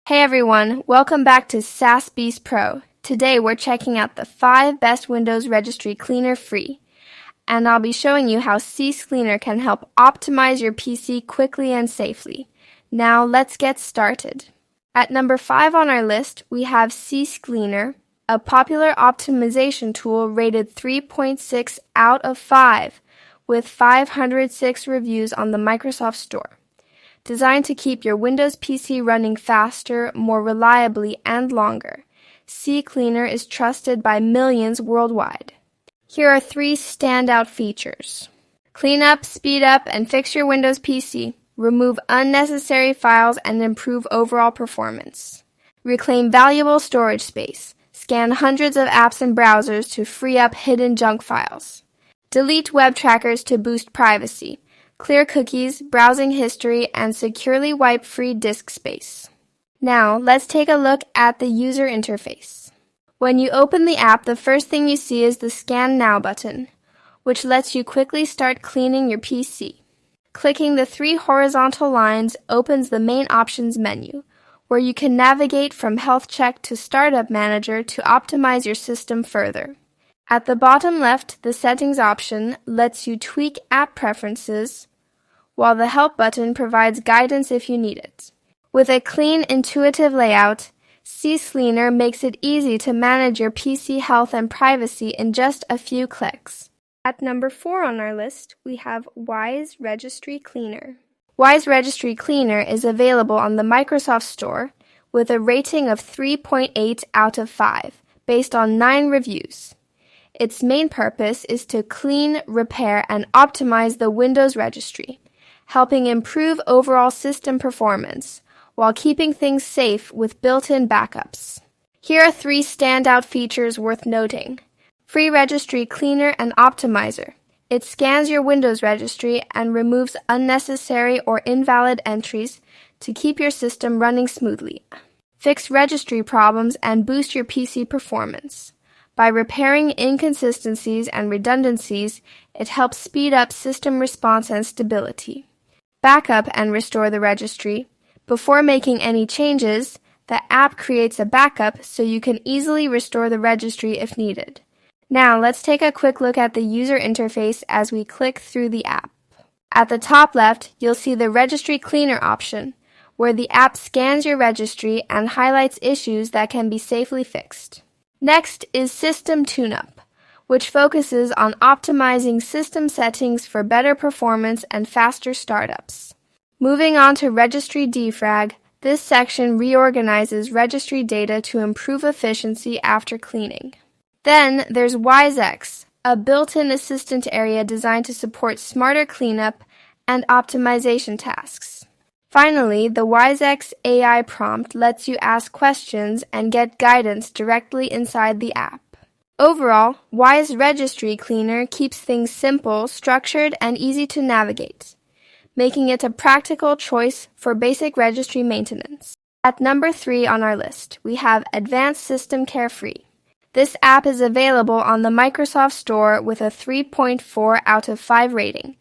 Hey everyone, welcome back to SaaS Beast Pro. Today we're checking out the 5 best Windows Registry Cleaner free. And I'll be showing you how CCleaner can help optimize your PC quickly and safely. Now let's get started. At number 5 on our list, we have CCleaner, a popular optimization tool rated 3.6 out of 5 with 506 reviews on the Microsoft Store. Designed to keep your Windows PC running faster, more reliably, and longer, CCleaner is trusted by millions worldwide. Here are 3 standout features. Clean up, speed up, and fix your Windows PC. Remove unnecessary files and improve overall performance. Reclaim valuable storage space. Scan hundreds of apps and browsers to free up hidden junk files. Delete web trackers to boost privacy. Clear cookies, browsing history, and securely wipe free disk space. Now, let's take a look at the user interface. When you open the app, the first thing you see is the Scan Now button, which lets you quickly start cleaning your PC. Clicking the 3 horizontal lines opens the main options menu, where you can navigate from Health Check to Startup Manager to optimize your system further. At the bottom left, the Settings option lets you tweak app preferences, while the Help button provides guidance if you need it. With a clean, intuitive layout, CCleaner makes it easy to manage your PC health and privacy in just a few clicks. At number 4 on our list, we have Wise Registry Cleaner. Wise Registry Cleaner is available on the Microsoft Store with a rating of 3.8 out of 5, based on 9 reviews. Its main purpose is to clean, repair, and optimize the Windows registry, helping improve overall system performance while keeping things safe with built-in backups. Here are 3 standout features worth noting. Free Registry Cleaner and Optimizer. It scans your Windows registry and removes unnecessary or invalid entries to keep your system running smoothly. Fix registry problems and boost your PC performance. By repairing inconsistencies and redundancies, it helps speed up system response and stability. Backup and restore the registry. Before making any changes, the app creates a backup so you can easily restore the registry if needed. Now let's take a quick look at the user interface as we click through the app. At the top left, you'll see the Registry Cleaner option, where the app scans your registry and highlights issues that can be safely fixed. Next is System Tune-Up, which focuses on optimizing system settings for better performance and faster startups. Moving on to Registry Defrag, this section reorganizes registry data to improve efficiency after cleaning. Then there's WiseX, a built-in assistant area designed to support smarter cleanup and optimization tasks. Finally, the WiseX AI prompt lets you ask questions and get guidance directly inside the app. Overall, Wise Registry Cleaner keeps things simple, structured, and easy to navigate, making it a practical choice for basic registry maintenance. At number 3 on our list, we have Advanced System Care Free. This app is available on the Microsoft Store with a 3.4 out of 5 rating,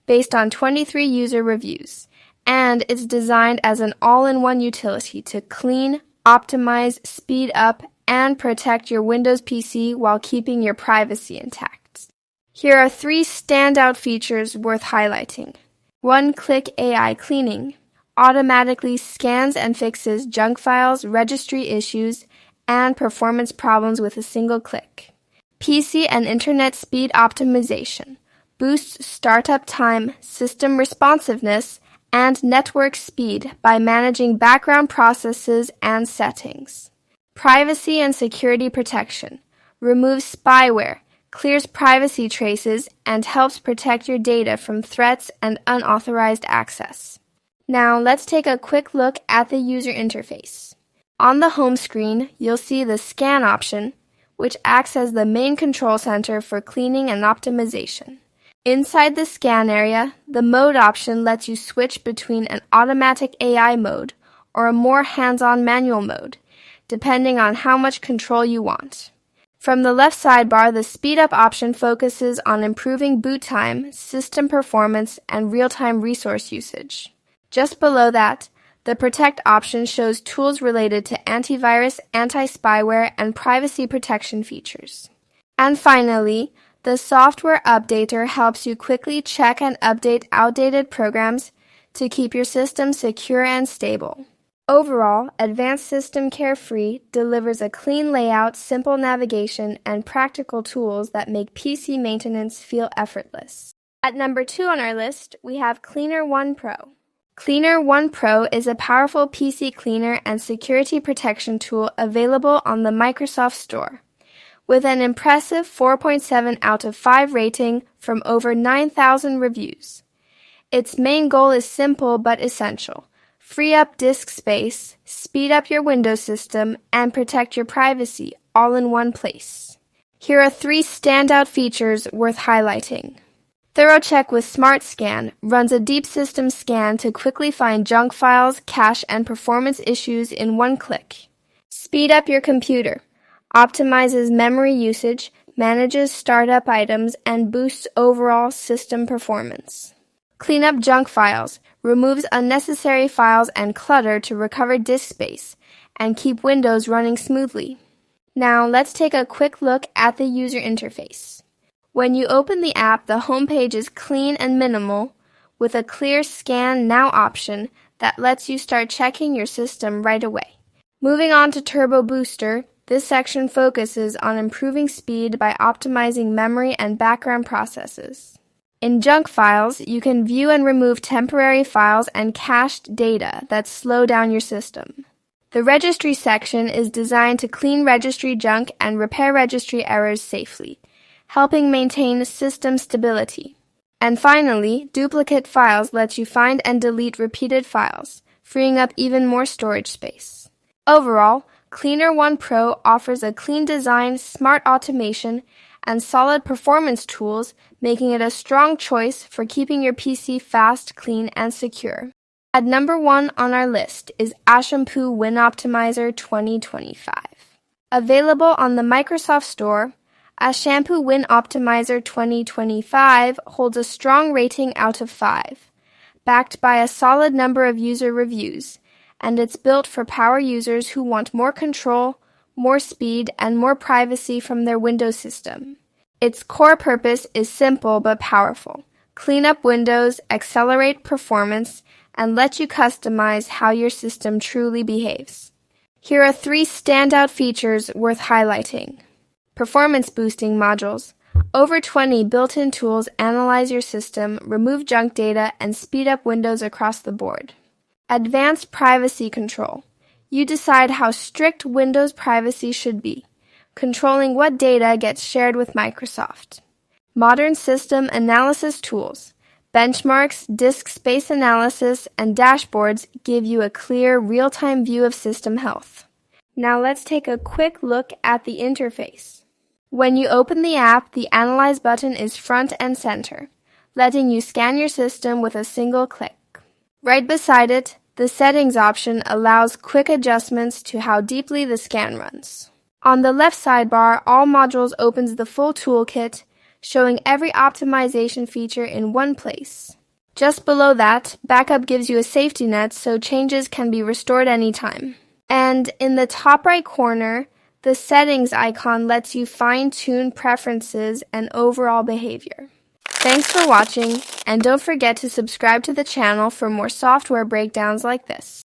based on 23 user reviews. And it's designed as an all-in-one utility to clean, optimize, speed up, and protect your Windows PC while keeping your privacy intact. Here are 3 standout features worth highlighting. One-click AI cleaning automatically scans and fixes junk files, registry issues, and performance problems with a single click. PC and Internet speed optimization boosts startup time, system responsiveness, and network speed by managing background processes and settings. Privacy and security protection removes spyware, clears privacy traces, and helps protect your data from threats and unauthorized access. Now let's take a quick look at the user interface. On the home screen, you'll see the Scan option, which acts as the main control center for cleaning and optimization. Inside the scan area, the Mode option lets you switch between an automatic AI mode or a more hands-on manual mode, depending on how much control you want. From the left sidebar, the Speed Up option focuses on improving boot time, system performance, and real-time resource usage. Just below that, The Protect option shows tools related to antivirus, anti-spyware, and privacy protection features. And finally, the Software Updater helps you quickly check and update outdated programs to keep your system secure and stable. Overall, Advanced System Care Free delivers a clean layout, simple navigation, and practical tools that make PC maintenance feel effortless. At number 2 on our list, we have Cleaner One Pro. Cleaner One Pro is a powerful PC cleaner and security protection tool available on the Microsoft Store. With an impressive 4.7 out of 5 rating from over 9,000 reviews. Its main goal is simple but essential. Free up disk space, speed up your Windows system, and protect your privacy all in one place. Here are 3 standout features worth highlighting. Thorough Check with Smart Scan runs a deep system scan to quickly find junk files, cache, and performance issues in one click. Speed up your computer. Optimizes memory usage, manages startup items, and boosts overall system performance. Clean up junk files, removes unnecessary files and clutter to recover disk space, and keep Windows running smoothly. Now let's take a quick look at the user interface. When you open the app, the homepage is clean and minimal, with a clear Scan Now option that lets you start checking your system right away. Moving on to Turbo Booster, this section focuses on improving speed by optimizing memory and background processes. In junk files, you can view and remove temporary files and cached data that slow down your system. The Registry section is designed to clean registry junk and repair registry errors safely, helping maintain system stability. And finally, Duplicate Files lets you find and delete repeated files, freeing up even more storage space. Overall, Cleaner One Pro offers a clean design, smart automation, and solid performance tools, making it a strong choice for keeping your PC fast, clean, and secure. At number 1 on our list is Ashampoo Win Optimizer 2025. Available on the Microsoft Store, Ashampoo Win Optimizer 2025 holds a strong rating out of 5, backed by a solid number of user reviews, and it's built for power users who want more control, more speed, and more privacy from their Windows system. Its core purpose is simple but powerful. Clean up Windows, accelerate performance, and let you customize how your system truly behaves. Here are 3 standout features worth highlighting. Performance boosting modules. Over 20 built-in tools analyze your system, remove junk data, and speed up Windows across the board. Advanced privacy control. You decide how strict Windows privacy should be, controlling what data gets shared with Microsoft. Modern system analysis tools. Benchmarks, disk space analysis, and dashboards give you a clear, real-time view of system health. Now let's take a quick look at the interface. When you open the app, the Analyze button is front and center, letting you scan your system with a single click. Right beside it, the Settings option allows quick adjustments to how deeply the scan runs. On the left sidebar, All Modules opens the full toolkit, showing every optimization feature in one place. Just below that, Backup gives you a safety net so changes can be restored anytime. And in the top right corner, the Settings icon lets you fine-tune preferences and overall behavior. Thanks for watching, and don't forget to subscribe to the channel for more software breakdowns like this.